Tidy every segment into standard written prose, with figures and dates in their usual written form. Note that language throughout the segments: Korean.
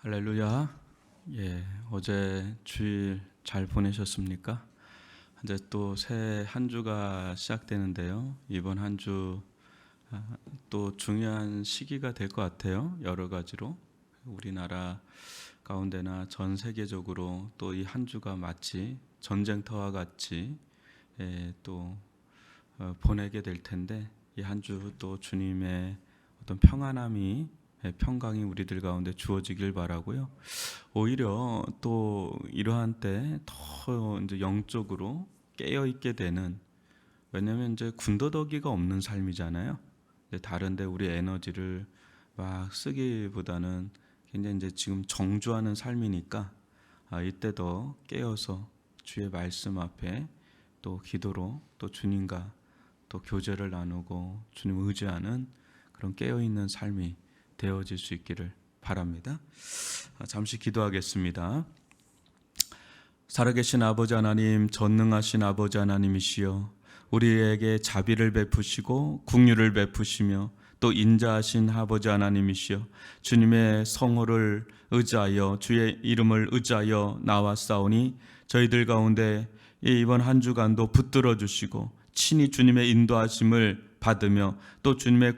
할렐루야. 어제 주일 잘 보내셨습니까? 이제 또 새 한 주가 시작되는데요. 이번 한 주 또 중요한 시기가 될 것 같아요. 여러 가지로 우리나라 가운데나 전 세계적으로 또 이 한 주가 마치 전쟁터와 같이 또 보내게 될 텐데, 이 한 주 또 주님의 어떤 평안함이 평강이 우리들 가운데 주어지길 바라고요. 오히려 또 이러한 때 더 이제 영적으로 깨어 있게 되는, 왜냐하면 이제 군더더기가 없는 삶이잖아요. 다른데 우리 에너지를 막 쓰기보다는 굉장히 이제 지금 정주하는 삶이니까, 이때 더 깨어서 주의 말씀 앞에 또 기도로 또 주님과 또 교제를 나누고 주님 의지하는 그런 깨어있는 삶이 되어질 수 있기를 바랍니다. 잠시 기도하겠습니다. 살아계신 아버지 하나님, 전능하신 아버지 하나님이시여, 우리에게 자비를 베푸시고 긍휼을 베푸시며 또 인자하신 아버지 하나님이시여, 주님의 성호를 의지하여 주의 이름을 의지하여 나왔사오니 저희들 가운데 이번 한 주간도 붙들어 주시고 친히 주님의 인도하심을 받으며 또 주님의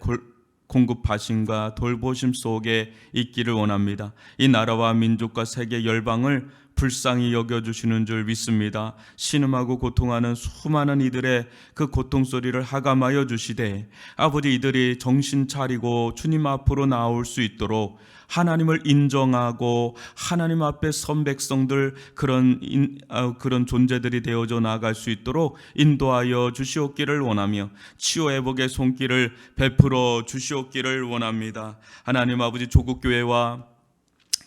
공급하심과 돌보심 속에 있기를 원합니다. 이 나라와 민족과 세계 열방을 불쌍히 여겨주시는 줄 믿습니다. 신음하고 고통하는 수많은 이들의 그 고통 소리를 하감하여 주시되, 아버지, 이들이 정신 차리고 주님 앞으로 나올 수 있도록 하나님을 인정하고 하나님 앞에 선 백성들, 그런 존재들이 되어져 나아갈 수 있도록 인도하여 주시옵기를 원하며 치유 회복의 손길을 베풀어 주시옵기를 원합니다. 하나님 아버지, 조국교회와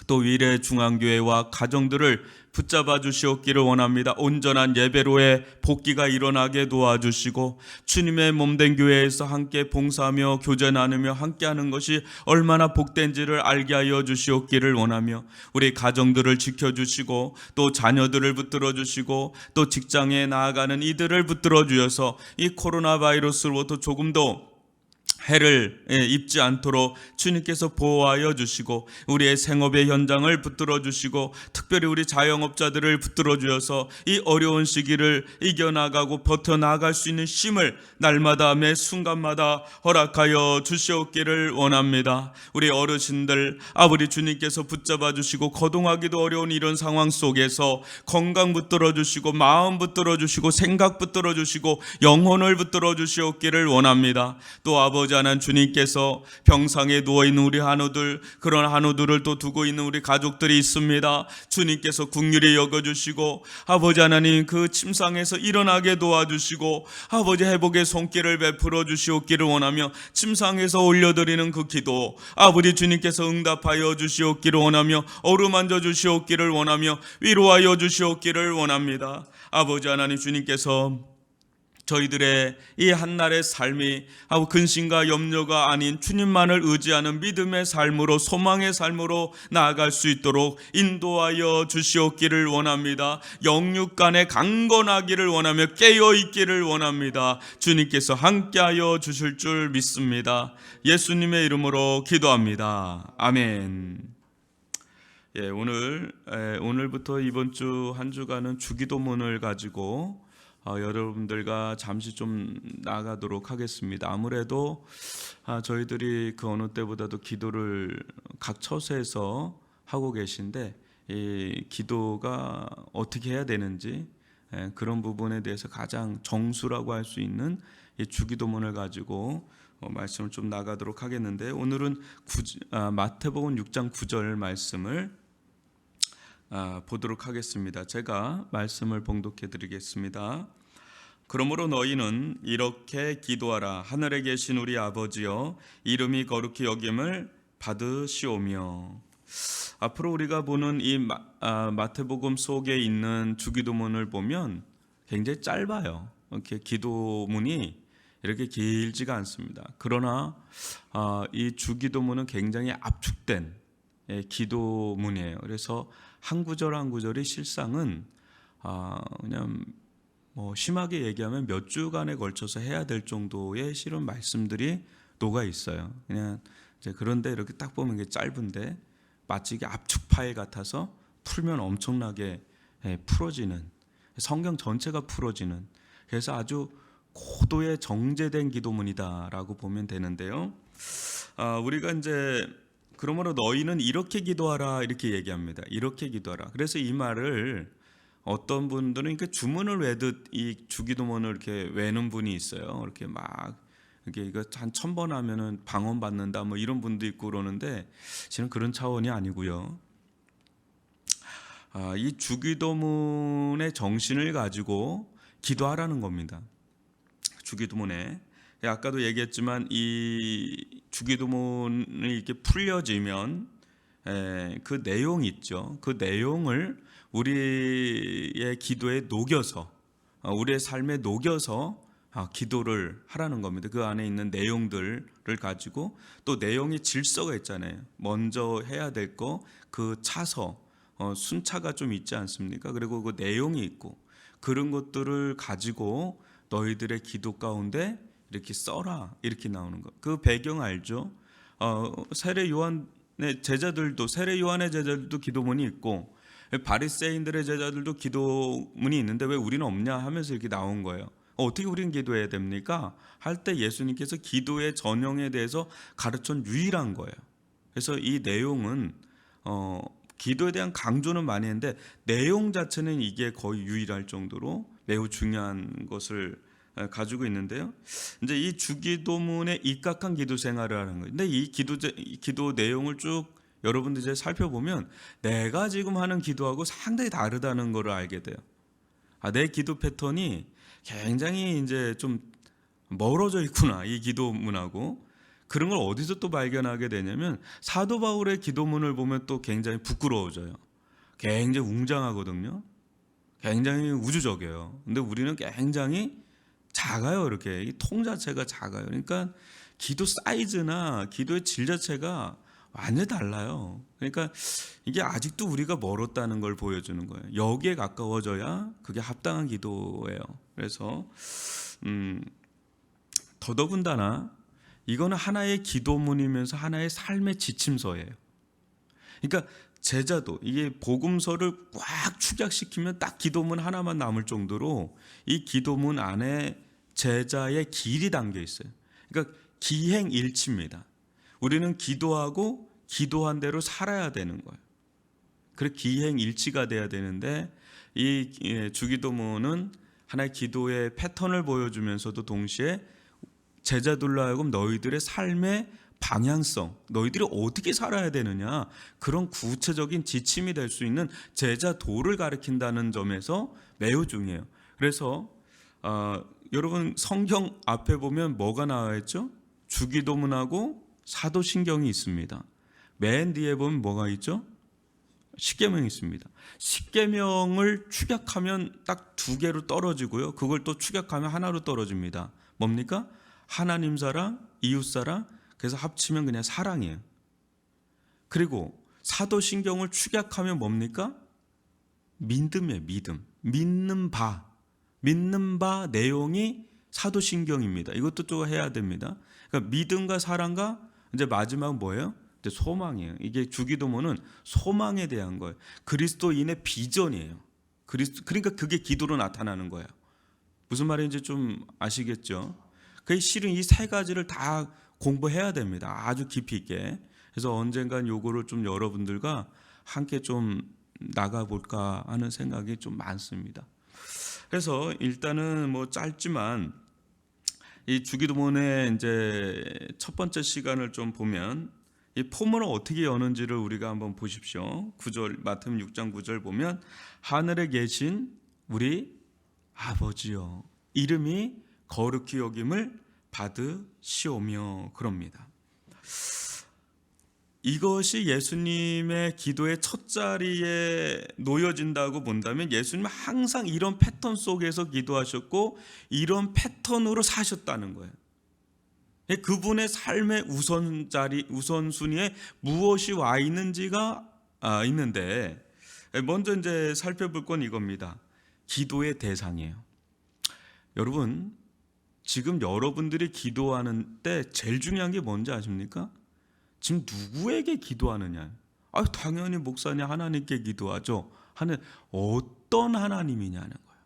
또 위례 중앙교회와 가정들을 붙잡아 주시옵기를 원합니다. 온전한 예배로의 복귀가 일어나게 도와주시고 주님의 몸된 교회에서 함께 봉사하며 교제 나누며 함께하는 것이 얼마나 복된지를 알게 하여 주시옵기를 원하며 우리 가정들을 지켜주시고 또 자녀들을 붙들어 주시고 또 직장에 나아가는 이들을 붙들어 주셔서 이 코로나 바이러스로부터 조금도 해를 입지 않도록 주님께서 보호하여 주시고 우리의 생업의 현장을 붙들어 주시고 특별히 우리 자영업자들을 붙들어 주셔서 이 어려운 시기를 이겨나가고 버텨나갈 수 있는 힘을 날마다 매 순간마다 허락하여 주시옵기를 원합니다. 우리 어르신들, 아버지, 주님께서 붙잡아 주시고 거동하기도 어려운 이런 상황 속에서 건강 붙들어 주시고 마음 붙들어 주시고 생각 붙들어 주시고 영혼을 붙들어 주시옵기를 원합니다. 또 아버지 하나님, 주님께서 병상에 누워있는 우리 한우들, 그런 한우들을 또 두고 있는 우리 가족들이 있습니다. 주님께서 긍휼히 여겨주시고 아버지 하나님, 그 침상에서 일어나게 도와주시고 아버지 회복의 손길을 베풀어 주시옵기를 원하며 침상에서 올려드리는 그 기도 아버지 주님께서 응답하여 주시옵기를 원하며 어루만져 주시옵기를 원하며 위로하여 주시옵기를 원합니다. 아버지 하나님, 주님께서 저희들의 이 한날의 삶이 근심과 염려가 아닌 주님만을 의지하는 믿음의 삶으로, 소망의 삶으로 나아갈 수 있도록 인도하여 주시옵기를 원합니다. 영육간에 강건하기를 원하며 깨어있기를 원합니다. 주님께서 함께하여 주실 줄 믿습니다. 예수님의 이름으로 기도합니다. 아멘. 오늘부터 이번 주 한 주간은 주기도문을 가지고 여러분들과 잠시 좀 나가도록 하겠습니다. 아무래도 저희들이 그 어느 때보다도 기도를 각 처소에서 하고 계신데, 이 기도가 어떻게 해야 되는지 그런 부분에 대해서 가장 정수라고 할 수 있는 이 주기도문을 가지고 말씀을 좀 나가도록 하겠는데, 오늘은 마태복음 6장 9절 말씀을 보도록 하겠습니다. 제가 말씀을 봉독해 드리겠습니다. 그러므로 너희는 이렇게 기도하라. 하늘에 계신 우리 아버지여, 이름이 거룩히 여김을 받으시오며. 앞으로 우리가 보는 이 마태복음 속에 있는 주기도문을 보면 굉장히 짧아요. 이렇게 기도문이 이렇게 길지가 않습니다. 그러나 이 주기도문은 굉장히 압축된 기도문이에요. 그래서 한 구절 한 구절이 실상은 그냥 심하게 얘기하면 몇 주간에 걸쳐서 해야 될 정도의 실은 말씀들이 녹아 있어요. 그냥 이제 그런데 이렇게 딱 보면 이게 짧은데 마치 이게 압축 파일 같아서 풀면 엄청나게 풀어지는, 성경 전체가 풀어지는, 그래서 아주 고도의 정제된 기도문이다라고 보면 되는데요. 우리가 이제 그러므로 너희는 이렇게 기도하라 이렇게 얘기합니다. 이렇게 기도하라. 그래서 이 말을 어떤 분들은 이렇게 주문을 외듯 이 주기도문을 이렇게 외는 분이 있어요. 이렇게 막 이게 이거 한 1000번 하면은 방언 받는다 뭐 이런 분도 있고 그러는데 저는 그런 차원이 아니고요. 이 주기도문의 정신을 가지고 기도하라는 겁니다. 주기도문에 아까도 얘기했지만 이 주기도문이 이렇게 풀려지면 그 내용이 있죠. 그 내용을 우리의 기도에 녹여서 우리의 삶에 녹여서 기도를 하라는 겁니다. 그 안에 있는 내용들을 가지고 또 내용의 질서가 있잖아요. 먼저 해야 될 거 그 차서 순차가 좀 있지 않습니까? 그리고 그 내용이 있고 그런 것들을 가지고 너희들의 기도 가운데 이렇게 써라 이렇게 나오는 거. 그 배경 알죠? 세례 요한의 제자들도 세례 요한의 제자들도 기도문이 있고 바리새인들의 제자들도 기도문이 있는데 왜 우리는 없냐 하면서 이렇게 나온 거예요. 어떻게 우리는 기도해야 됩니까? 할 때 예수님께서 기도의 전형에 대해서 가르친 유일한 거예요. 그래서 이 내용은 기도에 대한 강조는 많이 했는데 내용 자체는 이게 거의 유일할 정도로 매우 중요한 것을 가지고 있는데요. 이제 이 주기도문에 입각한 기도 생활을 하는 거예요. 근데 이 기도 내용을 쭉 여러분들 이제 살펴보면 내가 지금 하는 기도하고 상당히 다르다는 것을 알게 돼요. 내 기도 패턴이 굉장히 이제 좀 멀어져 있구나 이 기도문하고. 그런 걸 어디서 또 발견하게 되냐면 사도 바울의 기도문을 보면 또 굉장히 부끄러워져요. 굉장히 웅장하거든요. 굉장히 우주적이에요. 근데 우리는 굉장히 작아요. 이렇게 이 통 자체가 작아요. 그러니까 기도 사이즈나 기도의 질 자체가 완전히 달라요. 그러니까 이게 아직도 우리가 멀었다는 걸 보여주는 거예요. 여기에 가까워져야 그게 합당한 기도예요. 그래서 더더군다나 이거는 하나의 기도문이면서 하나의 삶의 지침서예요. 그러니까 제자도 이게 복음서를 꽉 축약시키면 딱 기도문 하나만 남을 정도로 이 기도문 안에 제자의 길이 담겨 있어요. 그러니까 기행일치입니다. 우리는 기도하고 기도한 대로 살아야 되는 거예요. 그래서 기행일치가 돼야 되는데 이 주기도문은 하나의 기도의 패턴을 보여주면서도 동시에 제자들로 하여금 너희들의 삶의 방향성, 너희들이 어떻게 살아야 되느냐 그런 구체적인 지침이 될 수 있는 제자도를 가리킨다는 점에서 매우 중요해요. 그래서 여러분 성경 앞에 보면 뭐가 나와 있죠? 주기도문하고 사도신경이 있습니다. 맨 뒤에 보면 뭐가 있죠? 십계명이 있습니다. 십계명을 축약하면 딱 2개로 떨어지고요. 그걸 또 축약하면 하나로 떨어집니다. 뭡니까? 하나님 사랑, 이웃 사랑, 그래서 합치면 그냥 사랑이에요. 그리고 사도신경을 축약하면 뭡니까? 믿음이에요. 믿음. 믿는 바 내용이 사도신경입니다. 이것도 또 해야 됩니다. 그러니까 믿음과 사랑과 이제 마지막 뭐예요? 이제 소망이에요. 이게 주기도문은 소망에 대한 거예요. 그리스도인의 비전이에요. 그러니까 그게 기도로 나타나는 거예요. 무슨 말인지 좀 아시겠죠? 그 실은 이 3가지를 다 공부해야 됩니다. 아주 깊이 있게. 그래서 언젠간 요거를 좀 여러분들과 함께 좀 나가볼까 하는 생각이 좀 많습니다. 그래서 일단은 뭐 짧지만 이 주기도문의 이제 첫 번째 시간을 좀 보면 이 포문을 어떻게 여는지를 우리가 한번 보십시오. 9절 마태복음 6장 9절 보면 하늘에 계신 우리 아버지여 이름이 거룩히 여김을 받으시오며 그럽니다. 이것이 예수님의 기도의 첫 자리에 놓여진다고 본다면 예수님은 항상 이런 패턴 속에서 기도하셨고 이런 패턴으로 사셨다는 거예요. 그분의 삶의 우선순위에 무엇이 와 있는지가 있는데 먼저 이제 살펴볼 건 이겁니다. 기도의 대상이에요. 여러분 지금 여러분들이 기도하는 때 제일 중요한 게 뭔지 아십니까? 지금 누구에게 기도하느냐? 당연히 목사님 하나님께 기도하죠 하는 어떤 하나님이냐는 거예요.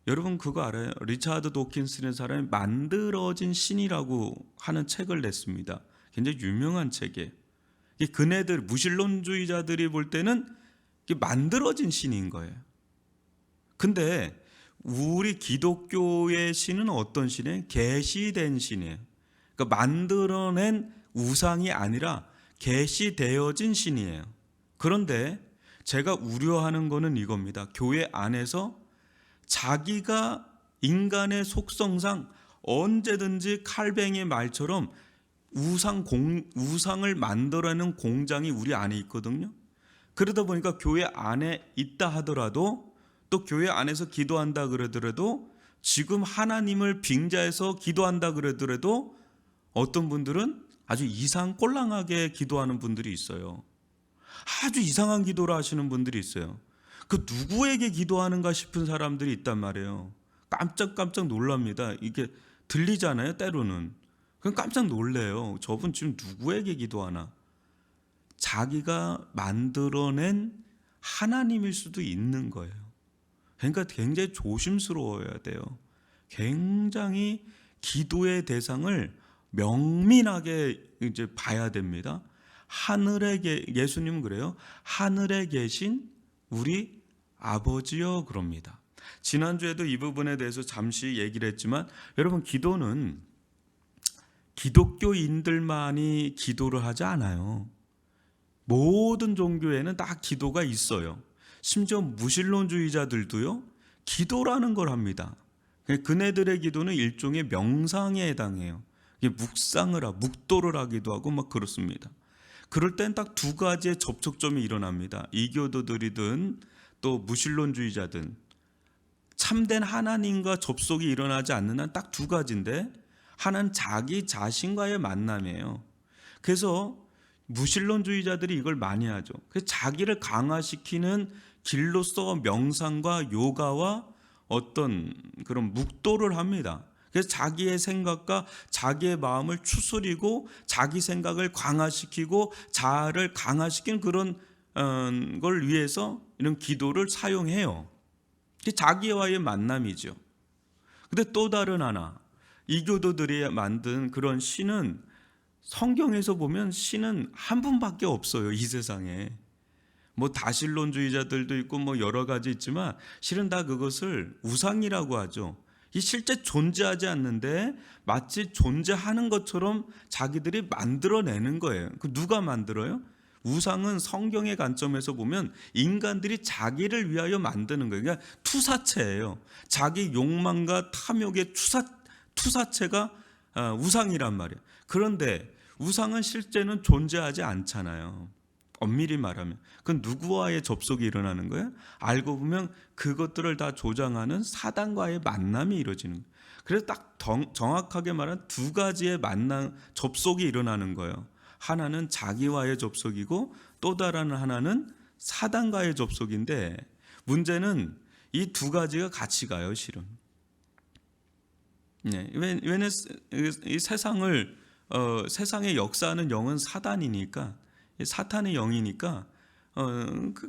여러분 그거 알아요? 리차드 도킨스라는 사람이 만들어진 신이라고 하는 책을 냈습니다. 굉장히 유명한 책이에요. 그네들 무신론주의자들이 볼 때는 만들어진 신인 거예요. 근데 우리 기독교의 신은 어떤 신이에요? 계시된 신이에요. 그러니까 만들어낸 우상이 아니라 계시되어진 신이에요. 그런데 제가 우려하는 거는 이겁니다. 교회 안에서 자기가 인간의 속성상 언제든지 칼뱅이의 말처럼 우상을 만들어내는 공장이 우리 안에 있거든요. 그러다 보니까 교회 안에 있다 하더라도 또 교회 안에서 기도한다 그러더라도 지금 하나님을 빙자해서 기도한다 그러더라도 어떤 분들은 아주 이상꼴랑하게 기도하는 분들이 있어요. 아주 이상한 기도를 하시는 분들이 있어요. 그 누구에게 기도하는가 싶은 사람들이 있단 말이에요. 깜짝 놀랍니다. 이게 들리잖아요, 때로는. 그럼 깜짝 놀래요. 저분 지금 누구에게 기도하나? 자기가 만들어낸 하나님일 수도 있는 거예요. 그러니까 굉장히 조심스러워야 돼요. 굉장히 기도의 대상을 명민하게 이제 봐야 됩니다. 예수님은 그래요. 하늘에 계신 우리 아버지여 그럽니다. 지난주에도 이 부분에 대해서 잠시 얘기를 했지만 여러분 기도는 기독교인들만이 기도를 하지 않아요. 모든 종교에는 다 기도가 있어요. 심지어 무신론주의자들도요 기도라는 걸 합니다. 그네들의 기도는 일종의 명상에 해당해요. 묵도를 하기도 하고 막 그렇습니다. 그럴 땐 딱 두 가지의 접촉점이 일어납니다. 이교도들이든 또 무신론주의자든 참된 하나님과 접속이 일어나지 않는 한 딱 두 가지인데 하나는 자기 자신과의 만남이에요. 그래서 무신론주의자들이 이걸 많이 하죠. 그래서 자기를 강화시키는 길로서 명상과 요가와 어떤 그런 묵도를 합니다. 그래서 자기의 생각과 자기의 마음을 추스리고 자기 생각을 강화시키고 자아를 강화시키는 그런 걸 위해서 이런 기도를 사용해요. 자기와의 만남이죠. 근데 또 다른 하나, 이교도들이 만든 그런 신은 성경에서 보면 신은 한 분밖에 없어요. 이 세상에. 다신론주의자들도 있고 여러 가지 있지만 실은 다 그것을 우상이라고 하죠. 이 실제 존재하지 않는데 마치 존재하는 것처럼 자기들이 만들어내는 거예요. 누가 만들어요? 우상은 성경의 관점에서 보면 인간들이 자기를 위하여 만드는 거예요. 그러니까 투사체예요. 자기 욕망과 탐욕의 투사체가 우상이란 말이에요. 그런데 우상은 실제는 존재하지 않잖아요. 엄밀히 말하면 그건 누구와의 접속이 일어나는 거예요? 알고 보면 그것들을 다 조장하는 사단과의 만남이 이루어지는 거예요. 그래서 딱 정확하게 말하면 두 가지의 접속이 일어나는 거예요. 하나는 자기와의 접속이고 또 다른 하나는 사단과의 접속인데 문제는 이 두 가지가 같이 가요, 실은. 왜냐면 이 세상의 역사하는 영은 사단이니까, 사탄의 영이니까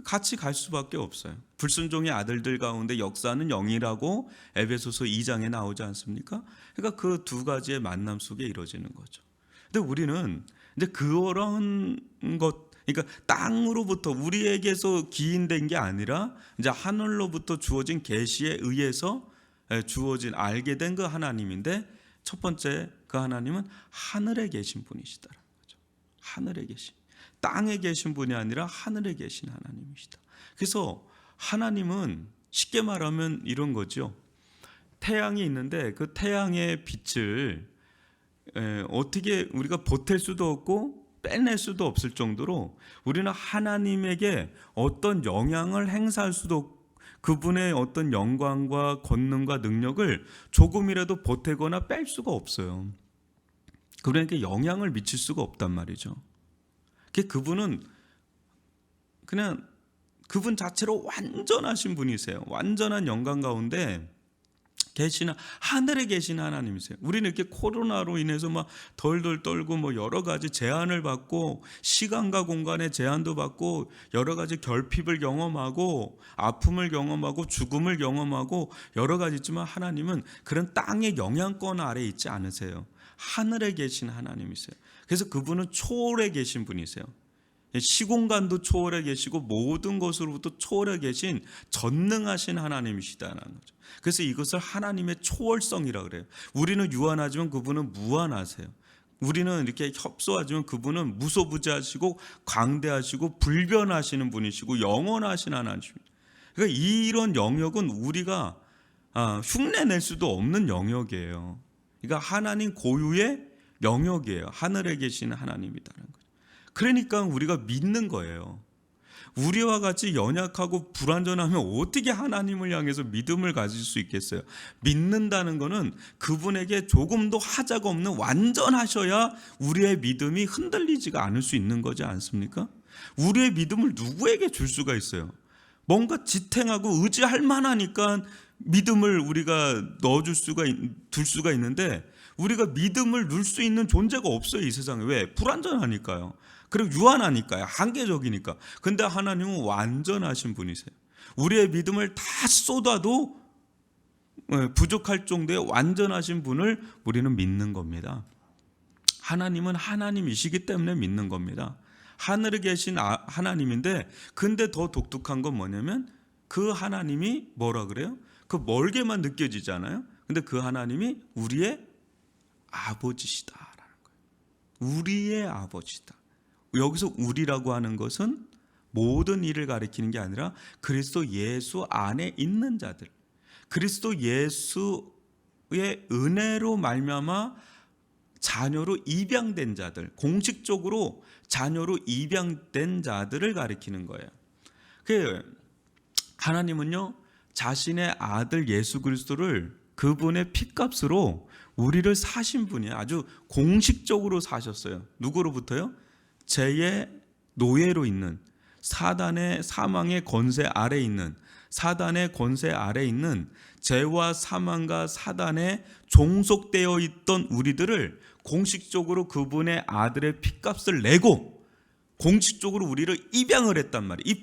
같이 갈 수밖에 없어요. 불순종의 아들들 가운데 역사하는 영이라고 에베소서 2장에 나오지 않습니까? 그러니까 그 두 가지의 만남 속에 이루어지는 거죠. 근데 우리는 이제 그런 것, 그러니까 땅으로부터 우리에게서 기인된 게 아니라 이제 하늘로부터 주어진 계시에 의해서 주어진 알게 된 그 하나님인데 첫 번째 그 하나님은 하늘에 계신 분이시다라는 거죠. 하늘에 계신, 땅에 계신 분이 아니라 하늘에 계신 하나님이시다. 그래서 하나님은 쉽게 말하면 이런 거죠. 태양이 있는데 그 태양의 빛을 어떻게 우리가 보탤 수도 없고 빼낼 수도 없을 정도로 우리는 하나님에게 어떤 영향을 행사할 수도 없고 그분의 어떤 영광과 권능과 능력을 조금이라도 보태거나 뺄 수가 없어요. 그러니까 영향을 미칠 수가 없단 말이죠. 그분은 그냥 그분 자체로 완전하신 분이세요. 완전한 영광 가운데 계시는 하늘에 계신 하나님이세요. 우리는 이렇게 코로나로 인해서 막 덜덜 떨고 뭐 여러 가지 제한을 받고 시간과 공간의 제한도 받고 여러 가지 결핍을 경험하고 아픔을 경험하고 죽음을 경험하고 여러 가지 있지만 하나님은 그런 땅의 영향권 아래 있지 않으세요. 하늘에 계신 하나님이세요. 그래서 그분은 초월해 계신 분이세요. 시공간도 초월해 계시고 모든 것으로부터 초월해 계신 전능하신 하나님이시다는 거죠. 그래서 이것을 하나님의 초월성이라고 그래요. 우리는 유한하지만 그분은 무한하세요. 우리는 이렇게 협소하지만 그분은 무소부재하시고 광대하시고 불변하시는 분이시고 영원하신 하나님이십니다. 그러니까 이런 영역은 우리가 흉내낼 수도 없는 영역이에요. 그러니까 하나님 고유의 영역이에요. 하늘에 계신 하나님이다는 거죠. 그러니까 우리가 믿는 거예요. 우리와 같이 연약하고 불완전하면 어떻게 하나님을 향해서 믿음을 가질 수 있겠어요? 믿는다는 것은 그분에게 조금도 하자가 없는 완전하셔야 우리의 믿음이 흔들리지가 않을 수 있는 거지 않습니까? 우리의 믿음을 누구에게 줄 수가 있어요? 뭔가 지탱하고 의지할 만하니까 믿음을 우리가 둘 수가 있는데 우리가 믿음을 넣을 수 있는 존재가 없어요, 이 세상에. 왜? 불완전하니까요. 그리고 유한하니까요. 한계적이니까. 근데 하나님은 완전하신 분이세요. 우리의 믿음을 다 쏟아도 부족할 정도의 완전하신 분을 우리는 믿는 겁니다. 하나님은 하나님이시기 때문에 믿는 겁니다. 하늘에 계신 하나님인데, 근데 더 독특한 건 뭐냐면 그 하나님이 뭐라 그래요? 그 멀게만 느껴지잖아요. 근데 그 하나님이 우리의 아버지시다라는 거예요. 우리의 아버지다. 여기서 우리라고 하는 것은 모든 일을 가리키는 게 아니라 그리스도 예수 안에 있는 자들, 그리스도 예수의 은혜로 말미암아 자녀로 입양된 자들, 공식적으로 자녀로 입양된 자들을 가리키는 거예요. 하나님은요, 자신의 아들 예수 그리스도를 그분의 핏값으로 우리를 사신 분이에요. 아주 공식적으로 사셨어요. 누구로부터요? 죄의 노예로 있는, 사단의 사망의 권세 아래 있는, 사단의 권세 아래 있는 죄와 사망과 사단에 종속되어 있던 우리들을 공식적으로 그분의 아들의 핏값을 내고 공식적으로 우리를 입양을 했단 말이에요.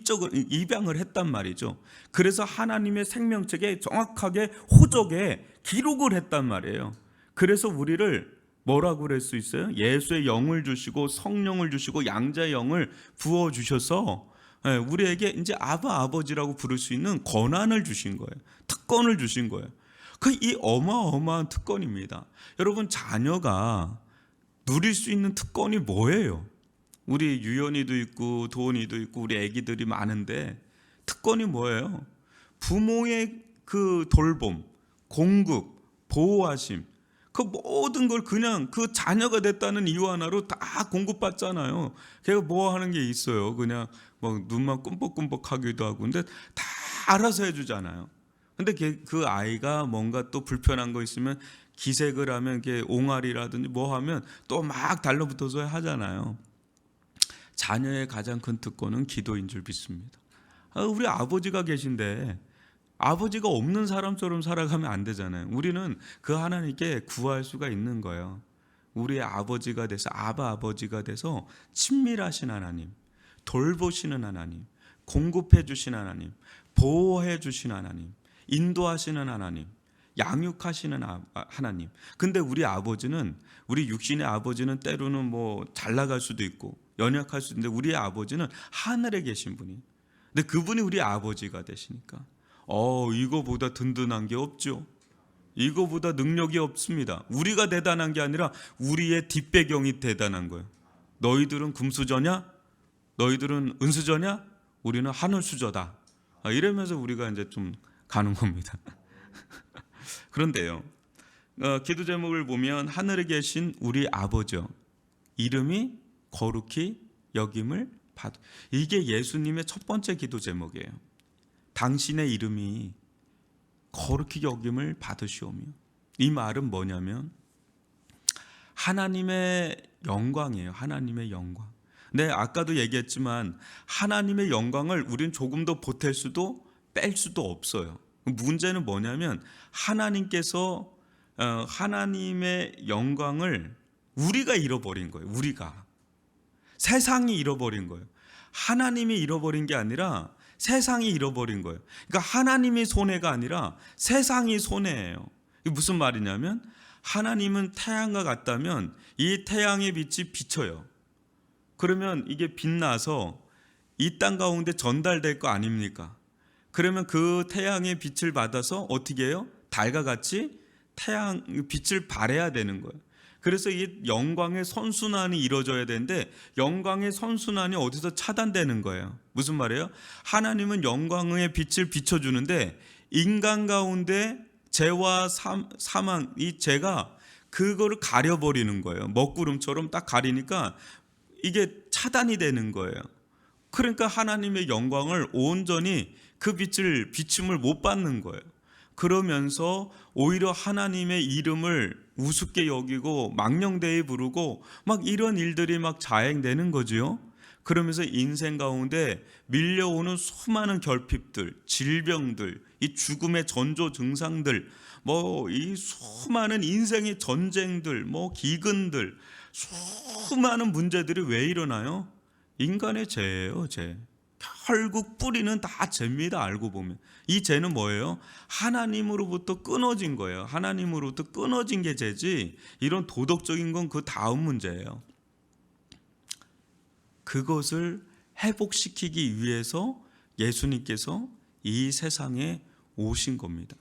입양을 했단 말이죠. 그래서 하나님의 생명책에 정확하게 호적에 기록을 했단 말이에요. 그래서 우리를 뭐라고 그럴 수 있어요? 예수의 영을 주시고 성령을 주시고 양자의 영을 부어 주셔서 우리에게 이제 아버지라고 부를 수 있는 권한을 주신 거예요. 특권을 주신 거예요. 이 어마어마한 특권입니다. 여러분, 자녀가 누릴 수 있는 특권이 뭐예요? 우리 유연이도 있고 도원이도 있고 우리 아기들이 많은데 특권이 뭐예요? 부모의 그 돌봄, 공급, 보호하심, 그 모든 걸 그냥 그 자녀가 됐다는 이유 하나로 다 공급받잖아요. 걔가 뭐 하는 게 있어요? 그냥 뭐 눈만 끔뻑끔뻑 하기도 하고, 근데 다 알아서 해주잖아요. 근데 그 아이가 뭔가 또 불편한 거 있으면 기색을 하면 이렇게 옹알이라든지 뭐 하면 또 막 달라붙어서 하잖아요. 자녀의 가장 큰 특권은 기도인 줄 믿습니다. 우리 아버지가 계신데 아버지가 없는 사람처럼 살아가면 안 되잖아요. 우리는 그 하나님께 구할 수가 있는 거예요. 우리의 아버지가 돼서 아버지가 돼서 친밀하신 하나님, 돌보시는 하나님, 공급해 주신 하나님, 보호해 주신 하나님, 인도하시는 하나님, 양육하시는 하나님. 근데 우리 아버지는, 우리 육신의 아버지는 때로는 뭐 잘 나갈 수도 있고 연약할 수도 있는데 우리의 아버지는 하늘에 계신 분이. 근데 그분이 우리 아버지가 되시니까 이거보다 든든한 게 없죠. 이거보다 능력이 없습니다. 우리가 대단한 게 아니라 우리의 뒷배경이 대단한 거예요. 너희들은 금수저냐? 너희들은 은수저냐? 우리는 하늘수저다. 이러면서 우리가 이제 좀 가는 겁니다. 그런데요, 기도 제목을 보면 하늘에 계신 우리 아버지요, 이름이 거룩히 여김을 받. 이게 예수님의 첫 번째 기도 제목이에요. 당신의 이름이 거룩히 여김을 받으시오며. 이 말은 뭐냐면 하나님의 영광이에요. 하나님의 영광. 네, 아까도 얘기했지만 하나님의 영광을 우리는 조금 더 보탤 수도 뺄 수도 없어요. 문제는 뭐냐면 하나님께서 하나님의 영광을 우리가 잃어버린 거예요. 우리가. 세상이 잃어버린 거예요. 하나님이 잃어버린 게 아니라 세상이 잃어버린 거예요. 그러니까 하나님이 손해가 아니라 세상이 손해예요. 이게 무슨 말이냐면 하나님은 태양과 같다면 이 태양의 빛이 비쳐요. 그러면 이게 빛나서 이 땅 가운데 전달될 거 아닙니까? 그러면 그 태양의 빛을 받아서 어떻게 해요? 달과 같이 태양 빛을 발해야 되는 거예요. 그래서 이 영광의 선순환이 이루어져야 되는데 영광의 선순환이 어디서 차단되는 거예요. 무슨 말이에요? 하나님은 영광의 빛을 비춰주는데 인간 가운데 죄와 사망, 이 죄가 그거를 가려버리는 거예요. 먹구름처럼 딱 가리니까 이게 차단이 되는 거예요. 그러니까 하나님의 영광을 온전히 그 빛을 비춤을 못 받는 거예요. 그러면서 오히려 하나님의 이름을 우습게 여기고 망령되이 부르고 막 이런 일들이 막 자행되는 거지요. 그러면서 인생 가운데 밀려오는 수많은 결핍들, 질병들, 이 죽음의 전조 증상들, 뭐 이 수많은 인생의 전쟁들, 뭐 기근들, 수많은 문제들이 왜 일어나요? 인간의 죄예요, 죄. 결국 뿌리는 다 죄입니다. 알고 보면 이 죄는 뭐예요? 하나님으로부터 끊어진 거예요. 하나님으로부터 끊어진 게 죄지 이런 도덕적인 건 그 다음 문제예요. 그것을 회복시키기 위해서 예수님께서 이 세상에 오신 겁니다.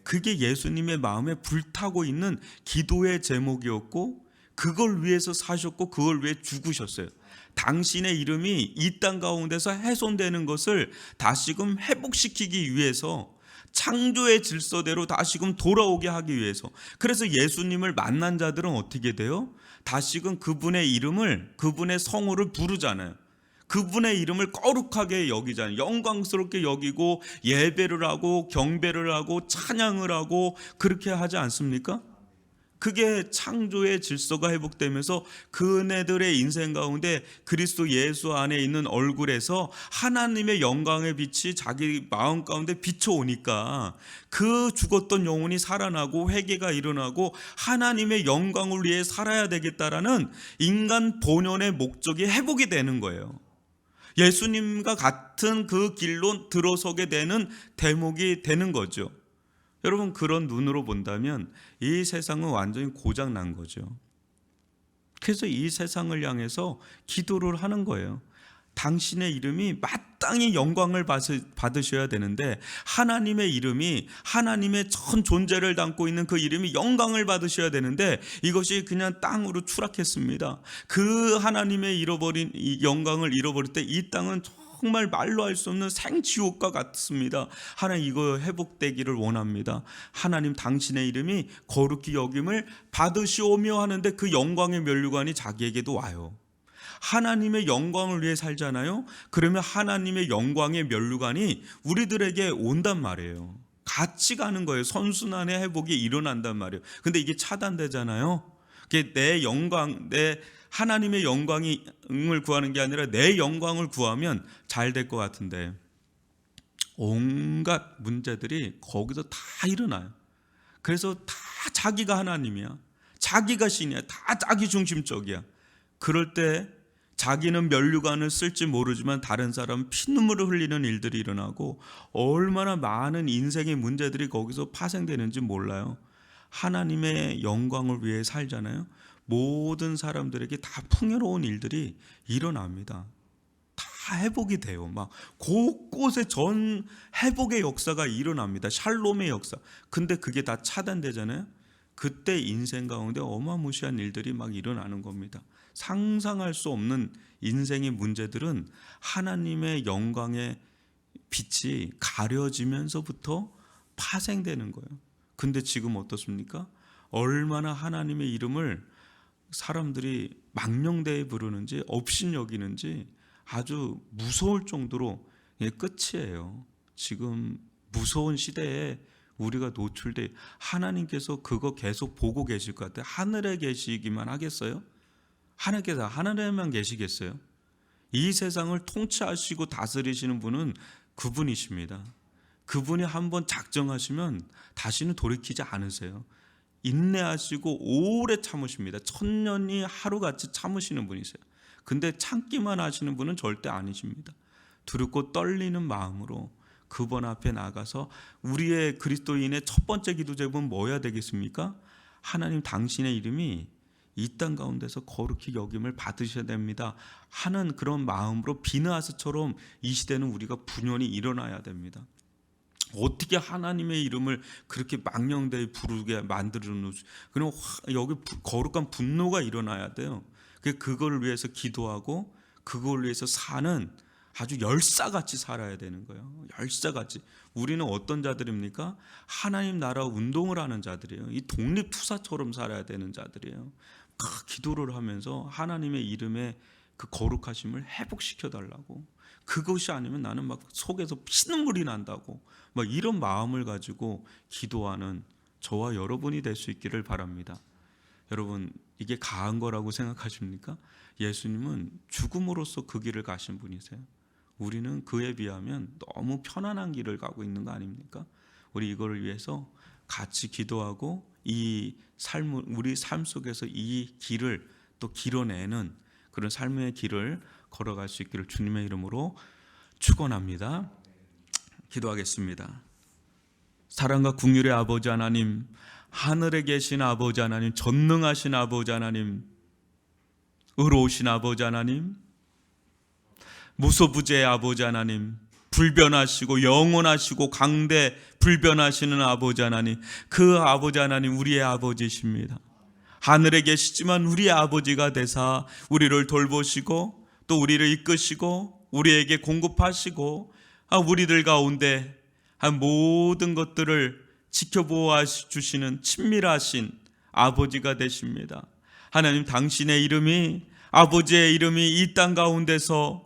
그게 예수님의 마음에 불타고 있는 기도의 제목이었고 그걸 위해서 사셨고 그걸 위해 죽으셨어요. 당신의 이름이 이 땅 가운데서 훼손되는 것을 다시금 회복시키기 위해서 창조의 질서대로 다시금 돌아오게 하기 위해서. 그래서 예수님을 만난 자들은 어떻게 돼요? 다시금 그분의 이름을, 그분의 성호를 부르잖아요. 그분의 이름을 거룩하게 여기잖아요. 영광스럽게 여기고 예배를 하고 경배를 하고 찬양을 하고 그렇게 하지 않습니까? 그게 창조의 질서가 회복되면서 그네들의 인생 가운데 그리스도 예수 안에 있는 얼굴에서 하나님의 영광의 빛이 자기 마음 가운데 비춰오니까 그 죽었던 영혼이 살아나고 회개가 일어나고 하나님의 영광을 위해 살아야 되겠다라는 인간 본연의 목적이 회복이 되는 거예요. 예수님과 같은 그 길로 들어서게 되는 대목이 되는 거죠. 여러분 그런 눈으로 본다면 이 세상은 완전히 고장난 거죠. 그래서 이 세상을 향해서 기도를 하는 거예요. 당신의 이름이 마땅히 영광을 받으셔야 되는데 하나님의 이름이 하나님의 전 존재를 담고 있는 그 이름이 영광을 받으셔야 되는데 이것이 그냥 땅으로 추락했습니다. 그 하나님의 잃어버린 이 영광을 잃어버릴 때 이 땅은 정말 말로 할 수 없는 생지옥과 같습니다. 하나님 이거 회복되기를 원합니다. 하나님 당신의 이름이 거룩히 여김을 받으시오며 하는데 그 영광의 면류관이 자기에게도 와요. 하나님의 영광을 위해 살잖아요. 그러면 하나님의 영광의 면류관이 우리들에게 온단 말이에요. 같이 가는 거예요. 선순환의 회복이 일어난단 말이에요. 근데 이게 차단되잖아요. 내 영광, 내 하나님의 영광을 구하는 게 아니라 내 영광을 구하면 잘 될 것 같은데 온갖 문제들이 거기서 다 일어나요. 그래서 다 자기가 하나님이야. 자기가 신이야. 다 자기 중심적이야. 그럴 때 자기는 면류관을 쓸지 모르지만 다른 사람은 피눈물을 흘리는 일들이 일어나고 얼마나 많은 인생의 문제들이 거기서 파생되는지 몰라요. 하나님의 영광을 위해 살잖아요. 모든 사람들에게 다 풍요로운 일들이 일어납니다. 다 회복이 돼요. 막 곳곳에 전 회복의 역사가 일어납니다. 샬롬의 역사. 근데 그게 다 차단되잖아요. 그때 인생 가운데 어마무시한 일들이 막 일어나는 겁니다. 상상할 수 없는 인생의 문제들은 하나님의 영광의 빛이 가려지면서부터 파생되는 거예요. 근데 지금 어떻습니까? 얼마나 하나님의 이름을 사람들이 망령되이 부르는지 업신여기는지 아주 무서울 정도로 끝이에요. 지금 무서운 시대에 우리가 노출돼 하나님께서 그거 계속 보고 계실 것 같아요. 하늘에 계시기만 하겠어요? 하나님께서 하늘에만 계시겠어요? 이 세상을 통치하시고 다스리시는 분은 그분이십니다. 그분이 한번 작정하시면 다시는 돌이키지 않으세요. 인내하시고 오래 참으십니다. 천년이 하루같이 참으시는 분이세요. 근데 참기만 하시는 분은 절대 아니십니다. 두렵고 떨리는 마음으로 그분 앞에 나가서 우리의 그리스도인의 첫 번째 기도 제목은 뭐야 되겠습니까? 하나님, 당신의 이름이 이 땅 가운데서 거룩히 여김을 받으셔야 됩니다 하는 그런 마음으로 비느하스처럼 이 시대는 우리가 분연히 일어나야 됩니다. 어떻게 하나님의 이름을 그렇게 망령되이 부르게 만들어 놓으시? 그럼 여기 거룩한 분노가 일어나야 돼요. 그걸 위해서 기도하고 그걸 위해서 사는 아주 열사같이 살아야 되는 거예요. 열사같이. 우리는 어떤 자들입니까? 하나님 나라 운동을 하는 자들이에요. 이 독립투사처럼 살아야 되는 자들이에요. 기도를 하면서 하나님의 이름의 그 거룩하심을 회복시켜 달라고. 그것이 아니면 나는 막 속에서 피눈물이 난다고 막 이런 마음을 가지고 기도하는 저와 여러분이 될 수 있기를 바랍니다. 여러분, 이게 가한 거라고 생각하십니까? 예수님은 죽음으로써 그 길을 가신 분이세요. 우리는 그에 비하면 너무 편안한 길을 가고 있는 거 아닙니까? 우리 이거를 위해서 같이 기도하고 이 삶을, 우리 삶 속에서 이 길을 또 길어내는 그런 삶의 길을 걸어갈 수 있기를 주님의 이름으로 축원합니다. 기도하겠습니다. 사랑과 긍휼의 아버지 하나님, 하늘에 계신 아버지 하나님, 전능하신 아버지 하나님, 의로우신 아버지 하나님, 무소부재의 아버지 하나님, 불변하시고 영원하시고 강대 불변하시는 아버지 하나님, 그 아버지 하나님 우리의 아버지십니다. 하늘에 계시지만 우리의 아버지가 되사 우리를 돌보시고 또 우리를 이끄시고 우리에게 공급하시고 우리들 가운데 모든 것들을 지켜보아 주시는 친밀하신 아버지가 되십니다. 하나님, 당신의 이름이, 아버지의 이름이 이 땅 가운데서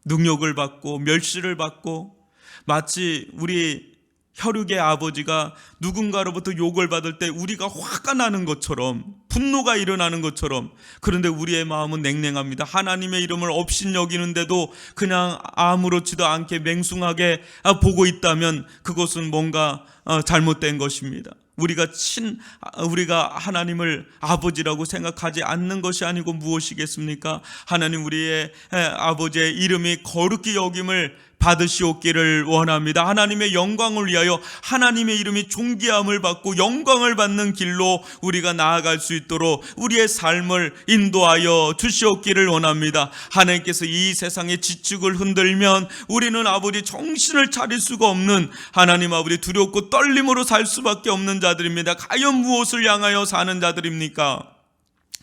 능욕을 받고 멸시를 받고 마치 우리 혈육의 아버지가 누군가로부터 욕을 받을 때 우리가 화가 나는 것처럼, 분노가 일어나는 것처럼, 그런데 우리의 마음은 냉랭합니다. 하나님의 이름을 업신여기는데도 그냥 아무렇지도 않게 맹숭하게 보고 있다면 그것은 뭔가 잘못된 것입니다. 우리가 하나님을 아버지라고 생각하지 않는 것이 아니고 무엇이겠습니까? 하나님, 우리의 아버지의 이름이 거룩히 여김을 받으시옵기를 원합니다. 하나님의 영광을 위하여 하나님의 이름이 존귀함을 받고 영광을 받는 길로 우리가 나아갈 수 있도록 우리의 삶을 인도하여 주시옵기를 원합니다. 하나님께서 이 세상의 지축을 흔들면 우리는 아버지 정신을 차릴 수가 없는, 하나님 아버지 두렵고 떨림으로 살 수밖에 없는 자들입니다. 과연 무엇을 향하여 사는 자들입니까?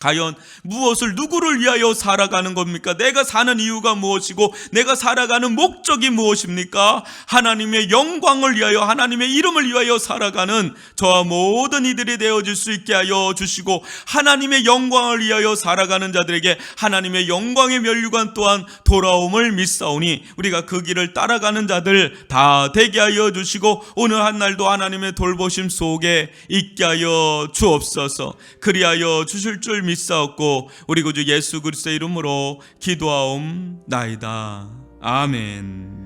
과연 무엇을, 누구를 위하여 살아가는 겁니까? 내가 사는 이유가 무엇이고 내가 살아가는 목적이 무엇입니까? 하나님의 영광을 위하여, 하나님의 이름을 위하여 살아가는 저와 모든 이들이 되어질 수 있게 하여 주시고, 하나님의 영광을 위하여 살아가는 자들에게 하나님의 영광의 면류관 또한 돌아옴을 믿사오니 우리가 그 길을 따라가는 자들 다 되게 하여 주시고 오늘 한 날도 하나님의 돌보심 속에 있게 하여 주옵소서. 그리하여 주실 줄 믿사옵고 우리 구주 예수 그리스도의 이름으로 기도하옵나이다. 아멘.